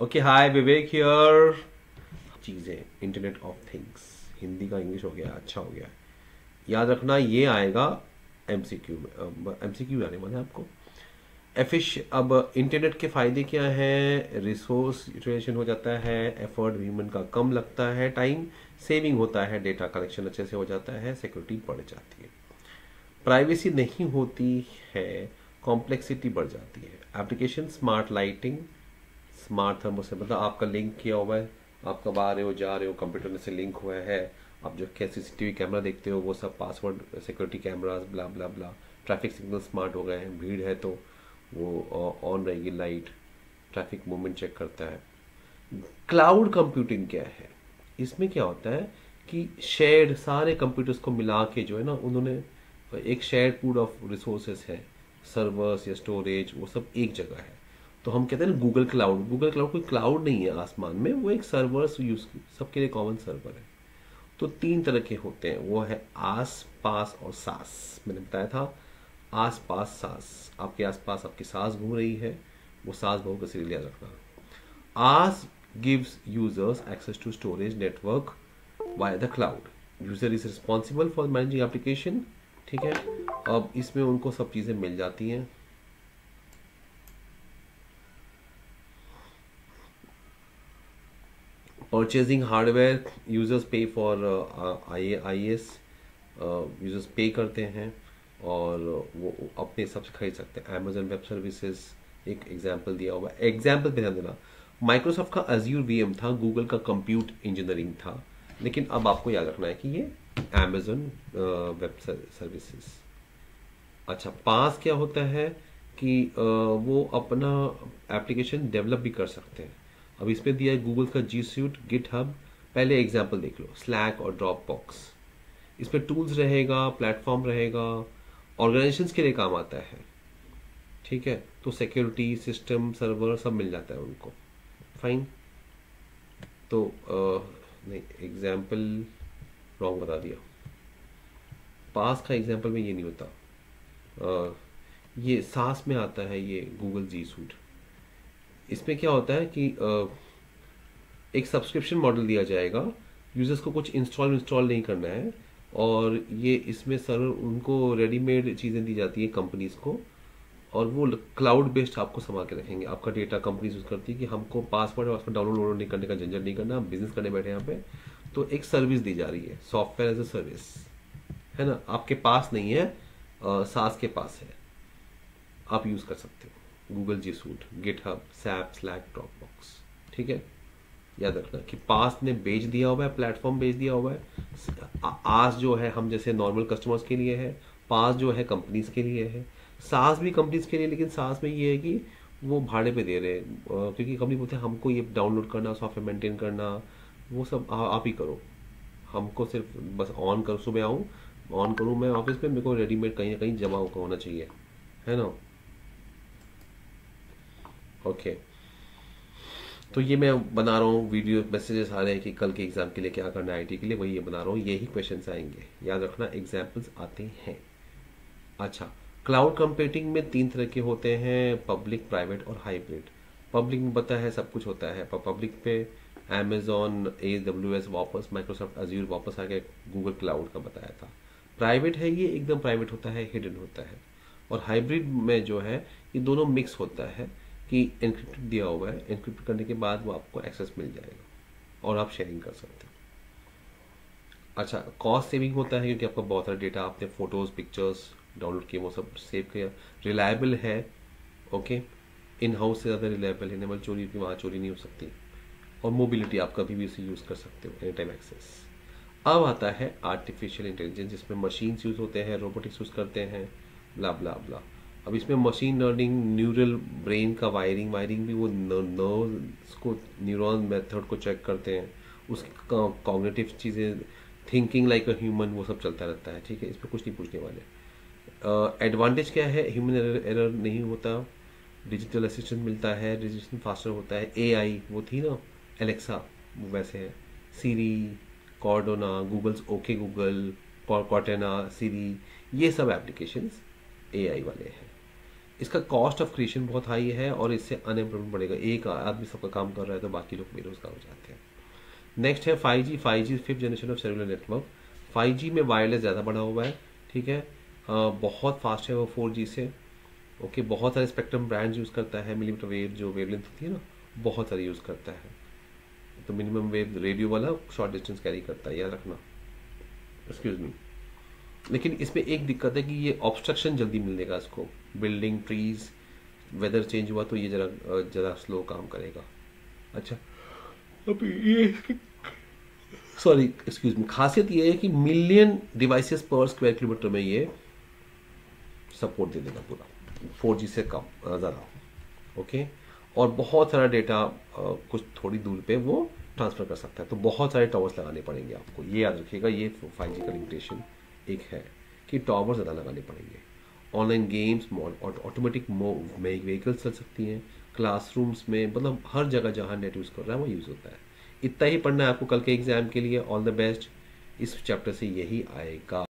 Okay, hi Vivek here. चीजें, internet of things, Hindi का English हो गया, अच्छा हो गया। याद रखना ये आएगा एमसीक्यू में। एमसीक्यू आने वाला है आपको। एफिश अब इंटरनेट के फायदे क्या हैं? रिसोर्स यूटिलाइजेशन हो जाता है, एफर्ट ह्यूमन का कम लगता है, टाइम सेविंग होता है, डेटा कलेक्शन अच्छे से हो जाता है, सिक्योरिटी बढ़ जाती है, प्राइवेसी नहीं होती है, कॉम्प्लेक्सिटी बढ़ जाती है। Application smart lighting, smart thermostat, मतलब आपका लिंक किया हुआ है, आप कब आ रहे हो जा रहे हो कंप्यूटर से लिंक हुआ है, आप जो सीसीटीवी कैमरा देखते हो वो सब पासवर्ड सिक्योरिटी कैमरास ब्ला ब्ला ब्ला। ट्रैफिक सिग्नल स्मार्ट हो गए हैं, भीड़ है तो वो ऑन रहेगी लाइट, ट्रैफिक मूवमेंट चेक करता है। क्लाउड कंप्यूटिंग क्या है? इसमें क्या होता है कि शेयर्ड सारे कंप्यूटर्स को मिला के जो है ना, उन्होंने एक शेयर्ड पूल ऑफ रिसोर्सेस है, सर्वर्स या स्टोरेज, वो सब एक जगह है। तो हम कहते हैं गूगल क्लाउड। गूगल क्लाउड कोई क्लाउड नहीं है आसमान में, वो एक सर्वर्स यूज, सबके लिए कॉमन सर्वर है। तो तीन तरह के होते हैं, वो है आस पास और सास। मैंने बताया था आस पास सास, आपके आस पास आपकी सास घूम रही है, वो सास बहू का सीरियल याद रखना। आस gives users access to storage network via the cloud. User is responsible for managing application, ठीक है। अब इसमें उनको सब चीजें मिल जाती हैं। परचेजिंग हार्डवेयर, यूजर्स पे फॉर IaaS, यूजर्स पे करते हैं और वो अपने हिसाब से खरीद सकते हैं। Amazon वेब सर्विसेज एक एग्जाम्पल दिया हुआ है, एग्जाम्पल पे ध्यान देना। माइक्रोसॉफ्ट का अज्यूर VM था, गूगल का कंप्यूट इंजीनियरिंग था, लेकिन अब आपको याद रखना है कि ये Amazon वेब सर्विसेज। अच्छा, पास क्या होता है कि वो अपना एप्लीकेशन डेवलप भी कर सकते हैं। अब इसमें दिया है गूगल का जी सूट, गिटहब। पहले एग्जाम्पल देख लो, स्लैक और ड्रॉप बॉक्स। इसमें टूल्स रहेगा, प्लेटफॉर्म रहेगा, ऑर्गेनाइजेशंस के लिए काम आता है, ठीक है। तो सिक्योरिटी सिस्टम सर्वर सब मिल जाता है उनको, फाइन। तो नहीं, एग्जाम्पल रॉन्ग बता दिया। पास का एग्जाम्पल में ये नहीं होता, ये सास में आता है, ये गूगल जी सूट। इसमें क्या होता है कि एक सब्सक्रिप्शन मॉडल दिया जाएगा, यूजर्स को कुछ इंस्टॉल नहीं करना है, और ये इसमें सर उनको रेडीमेड चीज़ें दी जाती है कंपनीज को, और वो क्लाउड बेस्ड आपको संभाल के रखेंगे। आपका डेटा कंपनीज यूज करती है कि हमको पासवर्ड डाउनलोड नहीं करने का झंझट नहीं करना, बिजनेस करने बैठे यहाँ पे। तो एक सर्विस दी जा रही है, सॉफ्टवेयर एज ए सर्विस, है ना। आपके पास नहीं है, सास के पास है, आप यूज कर सकते हो Google G Suite, GitHub, SAP, Slack, Dropbox, ठीक है। याद रखना कि पास ने बेच दिया हुआ है, प्लेटफॉर्म बेच दिया हुआ है। आस जो है हम जैसे नॉर्मल कस्टमर्स के लिए है, पास जो है कंपनीज के लिए है, सास भी कंपनीज के लिए। लेकिन सास में ये है कि वो भाड़े पे दे रहे हैं, क्योंकि कंपनी बोलते हैं हमको ये डाउनलोड करना, सॉफ्टवेयर मेंटेन करना, वो सब आप ही करो, हमको सिर्फ बस ऑन करो, सुबह आऊँ ऑन करूँ मैं ऑफिस में, मेरे को रेडीमेड कहीं ना कहीं जमा होना चाहिए, है ना। ओके, तो ये मैं बना रहा हूँ वीडियो, मैसेजेस आ रहे हैं कि कल के एग्जाम के लिए क्या करना है IT के लिए, वही ये बना रहा हूँ, यही क्वेश्चंस आएंगे, याद रखना एग्जाम्पल्स आते हैं। अच्छा, क्लाउड कंप्यूटिंग में तीन तरह के होते हैं, पब्लिक, प्राइवेट और हाइब्रिड। पब्लिक में पता है सब कुछ होता है, पब्लिक पे Amazon AWS वापस, माइक्रोसॉफ्ट अज्यूर वापस आ गया, गूगल क्लाउड का बताया था। प्राइवेट है, ये एकदम प्राइवेट होता है, हिडन होता है। और हाइब्रिड में जो है ये दोनों मिक्स होता है कि एनक्रिप्टेड दिया हुआ है, एनक्रिप्ट करने के बाद वो आपको एक्सेस मिल जाएगा और आप शेयरिंग कर सकते हो। अच्छा, कॉस्ट सेविंग होता है क्योंकि आपका बहुत सारा डेटा, आपने फोटोज पिक्चर्स डाउनलोड किए, वो सब सेव किया। रिलायबल है, ओके, इन हाउस से ज़्यादा रिलायबल है, नेवल चोरी की वहाँ चोरी नहीं हो सकती। और मोबिलिटी, आप कभी भी इसे यूज़ कर सकते हो, एनी टाइम एक्सेस। अब आता है आर्टिफिशियल इंटेलिजेंस, जिसमें मशीन्स यूज़ होते हैं, रोबोटिक्स यूज़ करते हैं, ब्ला ब्ला ब्ला। अब इसमें मशीन लर्निंग, न्यूरल ब्रेन का वायरिंग भी, वो नर्व्स को, न्यूरॉन मेथड को चेक करते हैं, उसकी कॉग्निटिव चीज़ें, थिंकिंग लाइक अ ह्यूमन, वो सब चलता रहता है, ठीक है। इसमें कुछ नहीं पूछने वाले। एडवांटेज क्या है? ह्यूमन एरर नहीं होता, डिजिटल असिस्टेंट मिलता है, डिजिटल फास्टर होता है। AI वो थी ना एलेक्सा, वो वैसे है। सीरी, कॉर्डोना, गूगल्स ओके गूगल, कॉर्टेना, सीरी, ये सब एप्लीकेशंस AI वाले हैं। इसका कॉस्ट ऑफ क्रिएशन बहुत हाई है और इससे अनएम्प्लॉयमेंट बढ़ेगा। एक आदमी सबका काम कर रहा है तो बाकी लोग बेरोजगार हो जाते हैं। नेक्स्ट है 5G। 5G fifth generation of cellular network. 5G में वायरलेस ज़्यादा बढ़ा हुआ है, ठीक है। बहुत फास्ट है वो 4G से। ओके, बहुत सारे स्पेक्ट्रम ब्रांड्स यूज़ करता है। मिलीमीटर वेव जो वेवलेंथ होती है ना, बहुत सारे यूज़ करता है। तो मिनिमम वेव रेडियो वाला शॉर्ट डिस्टेंस कैरी करता है, याद रखना। Excuse me. लेकिन इसमें एक दिक्कत है कि ये ऑब्स्ट्रक्शन जल्दी मिल जाएगा इसको। बिल्डिंग, ट्रीज, वेदर चेंज हुआ तो ये ज़रा स्लो काम करेगा। अच्छा, अब ये सॉरी एक्सक्यूज मी, खासियत ये है कि मिलियन डिवाइसेस पर स्क्वायर किलोमीटर में ये सपोर्ट दे देगा पूरा, 4G से कम ज़्यादा। ओके, और बहुत सारा डेटा कुछ थोड़ी दूर पे वो ट्रांसफ़र कर सकता है। तो बहुत सारे टावर्स लगाने पड़ेंगे आपको, ये याद रखिएगा। ये 5G का लिमिटेशन एक है कि टावर ज़्यादा लगाने पड़ेंगे। ऑनलाइन गेम्स, ऑटोमेटिक व्हीकल्स चल सकती हैं, क्लासरूम्स में, मतलब हर जगह जहाँ नेट यूज़ कर रहा है वो यूज़ होता है। इतना ही पढ़ना है आपको कल के एग्जाम के लिए। All the best. इस चैप्टर से यही आएगा।